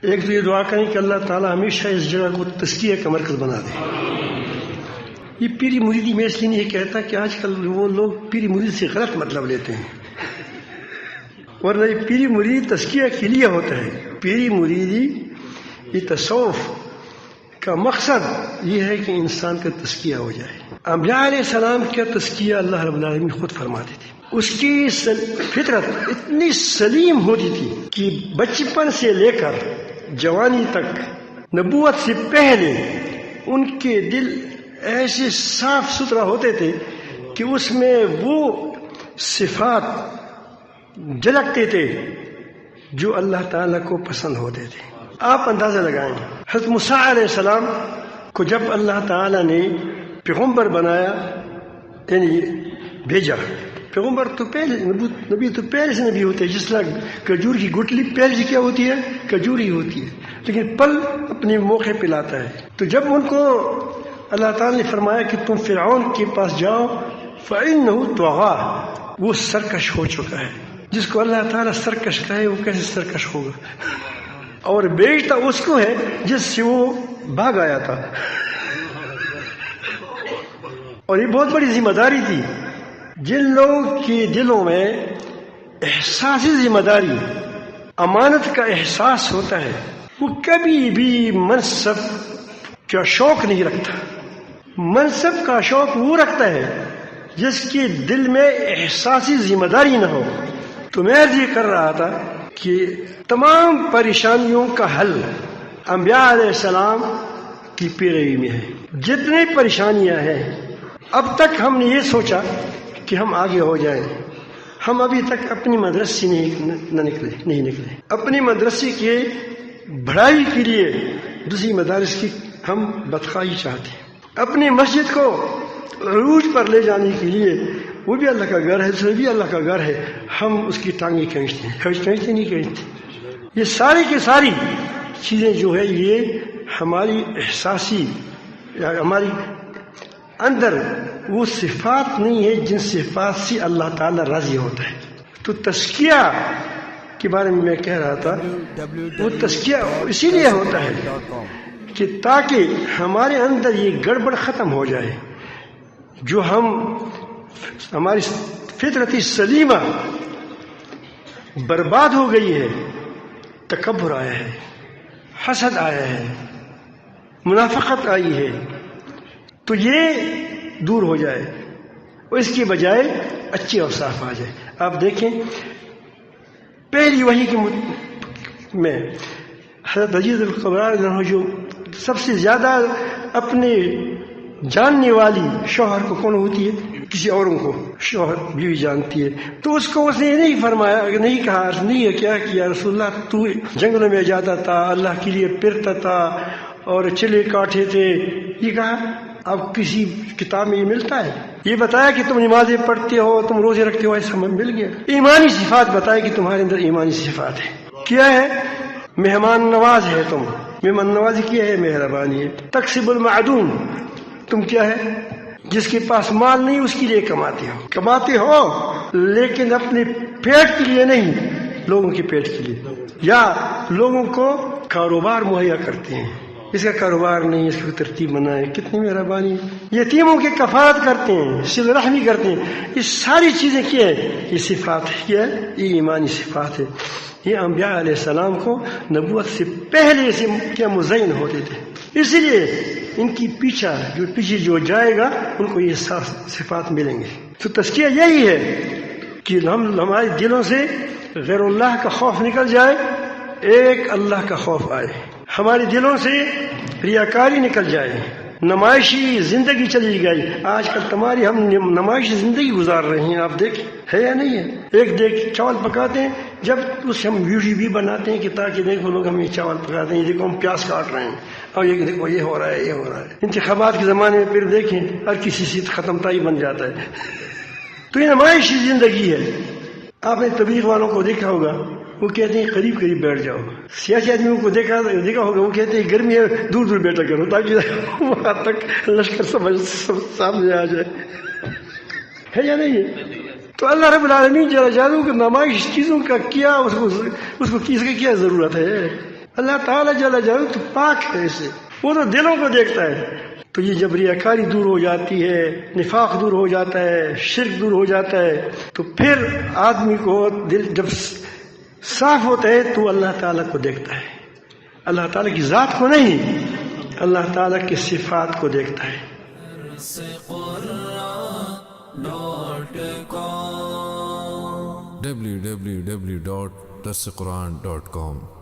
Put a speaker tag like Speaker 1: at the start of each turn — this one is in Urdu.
Speaker 1: ایک تو یہ دعا کریں کہ اللہ تعالیٰ ہمیشہ اس جگہ کو تزکیہ کا مرکز بنا دے. یہ پیری مریدی میں اس لیے نہیں کہتا کہ آج کل وہ لوگ پیری مرید سے غلط مطلب لیتے ہیں، ورنہ یہ پیری مرید تزکیہ کے لیے ہوتا ہے. پیری مریدی یہ تصوف کا مقصد یہ ہے کہ انسان کا تزکیہ ہو جائے. انبیاء علیہ السلام کا تزکیہ اللہ رب العالمین خود فرماتے تھے. اس کی فطرت اتنی سلیم ہوتی تھی کہ بچپن سے لے کر جوانی تک، نبوت سے پہلے ان کے دل ایسے صاف ستھرا ہوتے تھے کہ اس میں وہ صفات جھلکتے تھے جو اللہ تعالیٰ کو پسند ہوتے تھے. آپ اندازہ لگائیں، حضرت موسیٰ علیہ السلام کو جب اللہ تعالیٰ نے پیغمبر بنایا، یعنی بھیجا، پیغمبر تو پہلے نبی تو پہلے سے نبی ہوتے ہیں. جس طرح کھجور کی گٹلی پہلے سے کیا ہوتی ہے؟ کھجور ہی ہوتی ہے، لیکن پل اپنے موقع پہ لاتا ہے. تو جب ان کو اللہ تعالیٰ نے فرمایا کہ تم فرعون کے پاس جاؤ، فإنہ طغیٰ، وہ سرکش ہو چکا ہے. جس کو اللہ تعالیٰ سرکش کہے وہ کیسے سرکش ہوگا؟ اور بیچتا اس کو ہے جس سے وہ بھاگ آیا تھا. اور یہ بہت بڑی ذمہ داری تھی. جن لوگوں کے دلوں میں احساسی ذمہ داری، امانت کا احساس ہوتا ہے، وہ کبھی بھی منصب کا شوق نہیں رکھتا. منصب کا شوق وہ رکھتا ہے جس کے دل میں احساسی ذمہ داری نہ ہو. تو میں یہ کر رہا تھا کہ تمام پریشانیوں کا حل انبیاء علیہ السلام کی پیروی میں ہے. جتنی پریشانیاں ہیں، اب تک ہم نے یہ سوچا کہ ہم آگے ہو جائیں. ہم ابھی تک اپنی مدرسے نہیں نکلے. اپنی مدرسے کے بڑھائی کے لیے دوسری مدارس کی ہم بدخواہی چاہتے ہیں. اپنی مسجد کو عروج پر لے جانے کے لیے، وہ بھی اللہ کا گھر ہے، دوسرا بھی اللہ کا گھر ہے، ہم اس کی ٹانگیں کھینچتے ہیں. کھینچتے نہیں کھینچتے. یہ ساری کی ساری چیزیں جو ہے یہ ہماری احساسی، ہماری اندر وہ صفات نہیں ہے جن صفات سے اللہ تعالیٰ راضی ہوتا ہے. تو تزکیہ کے بارے میں کہہ رہا تھا، وہ تزکیہ اسی لیے ہوتا ہے کہ تاکہ ہمارے اندر یہ گڑبڑ ختم ہو جائے جو ہماری فطرت سلیمہ برباد ہو گئی ہے. تکبر آیا ہے، حسد آیا ہے، منافقت آئی ہے، تو یہ دور ہو جائے اور اس کی بجائے اچھے اوصاف آ جائے. آپ دیکھیں پہلی وحی کے میں حضرت عزیز القبرار جو سب سے زیادہ اپنے جاننے والی شوہر کو کون ہوتی ہے؟ کسی اوروں کو شوہر بیوی جانتی ہے. تو اس کو اس نے نہیں فرمایا، نہیں کہا، نہیں کیا کیا رسول اللہ تو جنگلوں میں جاتا تھا، اللہ کے لیے پھرتا تھا اور چلے کاٹے تھے. یہ کہا اب کسی کتاب میں یہ ملتا ہے؟ یہ بتایا کہ تم نمازیں پڑھتے ہو، تم روزے رکھتے ہو، ایسا مل گیا. ایمانی صفات بتائے کہ تمہارے اندر ایمانی صفات ہے. کیا ہے؟ مہمان نواز ہے. تم مہمان نوازی کیا ہے؟ مہربانی ہے. تکسب المعدوم، تم کیا ہے؟ جس کے پاس مال نہیں اس کے لیے کماتے ہو لیکن اپنے پیٹ کے لیے نہیں، لوگوں کے پیٹ کے لیے، یا لوگوں کو کاروبار مہیا کرتے ہیں. اس کا کاروبار نہیں، اس کی ترتیب بنائے. کتنی مہربانی. یتیموں کی کفالت کرتے ہیں، صلہ رحمی کرتے ہیں. یہ ساری چیزیں کیا ہے؟ یہ صفات ہے. کیا ہے؟ یہ ایمانی صفات ہے. یہ انبیاء علیہ السلام کو نبوت سے پہلے سے کیا مزین ہوتے تھے. اسی لیے ان کی پیچھے جو جائے گا ان کو یہ صفات ملیں گے. تو تزکیہ یہی ہے کہ ہمارے دلوں سے غیر اللہ کا خوف نکل جائے، ایک اللہ کا خوف آئے. ہمارے دلوں سے ریاکاری نکل جائے، نمائشی زندگی چلی گئی. آج کل ہم نمائشی زندگی گزار رہے ہیں. آپ دیکھ ہے یا نہیں ہے؟ ایک دیکھ چاول پکاتے ہیں، جب اس ہم ویڈیو بھی بناتے ہیں کہ تاکہ دیکھو لوگ ہم یہ چاول پکاتے ہیں، یہ دیکھو ہم پیاز کاٹ رہے ہیں، اور یہ دیکھو یہ ہو رہا ہے، یہ ہو رہا ہے. انتخابات کے زمانے میں پھر دیکھیں ہر کسی سے ختم تائی بن جاتا ہے. تو یہ نمائشی زندگی ہے. آپ نے تبلیغ والوں کو دیکھا ہوگا، وہ کہتے ہیں قریب بیٹھ جاؤ. سیاسی آدمیوں کو دیکھا ہوگا، وہ کہتے ہیں گرمی ہے دور بیٹھا کرو تاکہ وہاں تک لشکر سامنے آ جائے. ہے یا نہیں ہے؟ تو اللہ رب العالمین جل جلالہ کی نمائش چیزوں کا کیا، اس کو کس کی کیا ضرورت ہے؟ اللہ تعالیٰ جل جلالہ تو پاک ہے اسے، وہ تو دلوں کو دیکھتا ہے. تو یہ جب ریاکاری دور ہو جاتی ہے، نفاق دور ہو جاتا ہے، شرک دور ہو جاتا ہے، تو پھر آدمی کو دل جب صاف ہوتا ہے تو اللہ تعالیٰ کو دیکھتا ہے، اللہ تعالیٰ کی ذات کو نہیں، اللہ تعالیٰ کی صفات کو دیکھتا ہے.
Speaker 2: www.darsequran.com